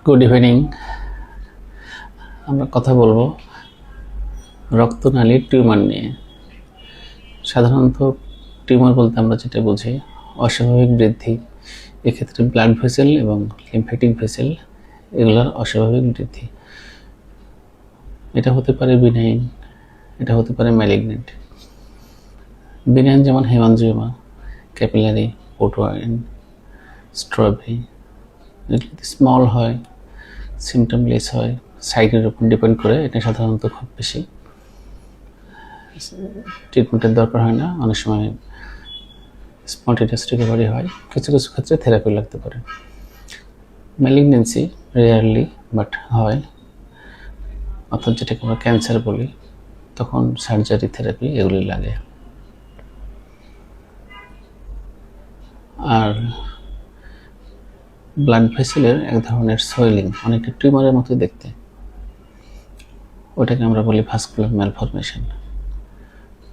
Good evening. আমরা কথা বলবো রক্তনালীর টিউমার নিয়ে। সাধারণত টিউমার বলতে আমরা যেটা বুঝি অস্বাভাবিক বৃদ্ধি, এক্ষেত্রে ব্লাড ভেসেল এবং লিম্ফ্যাটিক ভেসেল এগুলোর অস্বাভাবিক বৃদ্ধি। এটা হতে পারে বিনাইন, এটা হতে পারে ম্যালিগনেন্ট। বিনাইন যেমন হেমানজিওমা, ক্যাপিলারি, পোর্টওয়াইন, স্ট্রবেরি, এগুলো স্মল হয়, সিমটমলেস হয়, সাইডের উপর ডিপেন্ড করে। এটা সাধারণত খুব বেশি ট্রিটমেন্টের দরকার হয় না, অনেক সময় স্পন্টেনিয়াস রিকভারি হয়, কিছু কিছু ক্ষেত্রে থেরাপি লাগতে পারে। ম্যালিগনেন্সি রেয়ারলি বাট হয়, অর্থাৎ যেটাকে আমরা ক্যান্সার বলি, তখন সার্জারি, থেরাপি এগুলি লাগে। আর ব্লাড ভেসেলের এক ধরনের সোয়েলিং, অনেকটা টিউমারের মতো দেখতে, ওটাকে আমরা বলি ভাস্কুলার ম্যালফরমেশন।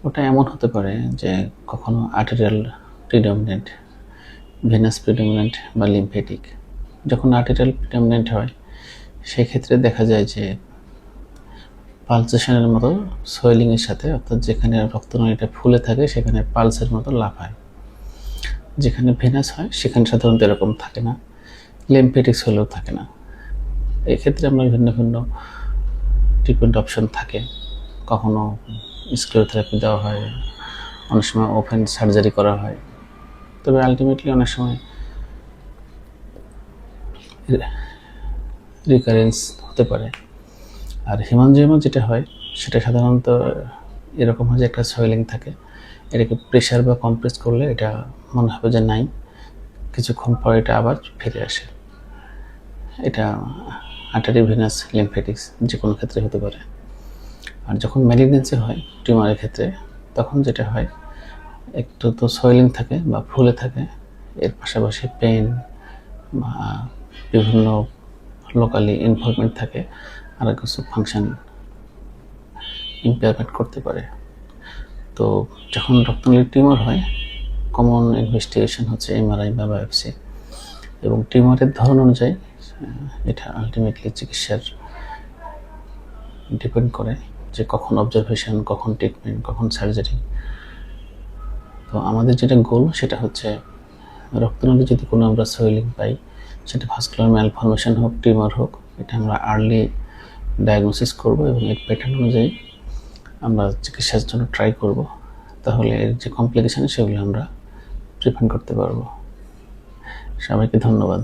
ওটা এমন হতে পারে যে কখনো আর্টেরিয়াল প্রিডমিনেন্ট, ভেনাস প্রিডমিনেন্ট বা লিম্ফেটিক। যখন আর্টেরিয়াল প্রিডমিনেন্ট হয় সেই ক্ষেত্রে দেখা যায় যে পালসেশনের মতো সোয়েলিংয়ের সাথে, অর্থাৎ যেখানে রক্তনালীটা ফুলে থাকে সেখানে পালসের মতো লাফায়। যেখানে ভেনাস হয় সেখানে সাধারণত এরকম থাকে না, লিম্ফেটিক্স হলেও থাকে না। এক্ষেত্রে আমরা ভিন্ন ভিন্ন ট্রিটমেন্ট অপশন থাকে। কখনো স্ক্লেরোথেরাপি দেওয়া হয়, অনেক সময় ওপেন সার্জারি করা হয়, তবে আলটিমেটলি অনেক সময় রিকারেন্স হতে পারে। আর হেমানজিওমা যেটা হয় সেটা সাধারণত এরকম হয় যে একটা সোয়েলিং থাকে, এটাকে প্রেশার বা কম্প্রেস করলে এটা মনে হবে যে নাই, কিছুক্ষণ পরে এটা আবার ফিরে আসে। এটা আর্টারি, ভেনাস, লিম্ফেটিক্স যে কোনো ক্ষেত্রে হতে পারে। আর যখন ম্যালিগনেন্সি হয় টিউমারের ক্ষেত্রে, তখন যেটা হয় একটু তো সোয়েলিং থাকে বা ফুলে থাকে, এর পাশাপাশি পেন বা বিভিন্ন লোকালি ইনভলভমেন্ট থাকে, আর কিছু ফাংশন ইম্পেয়ারমেন্ট করতে পারে। তো যখন রক্তনালীর টিউমার হয়, কমন ইনভেস্টিগেশন হচ্ছে এমআরআই বা বায়োপসি, এবং টিউমারের ধরন অনুযায়ী এটা আলটিমেটলি চিকিৎসার ডিপেন্ড করে যে কখন অবজারভেশন, কখন ট্রিটমেন্ট, কখন সার্জারি। তো আমাদের যেটা গোল সেটা হচ্ছে রক্তনালী যদি কোনো আমরা সোয়েলিং পাই, সেটা ভাস্কুলার ম্যালফরমেশন হোক, টিউমার হোক, এটা আমরা আর্লি ডায়াগনোসিস করব এবং এর প্যাটার্ন অনুযায়ী আমরা চিকিৎসার জন্য ট্রাই করব। তাহলে এর যে কমপ্লিকেশন সেগুলো আমরা প্রিভেন্ট করতে পারবো। সবাইকে ধন্যবাদ।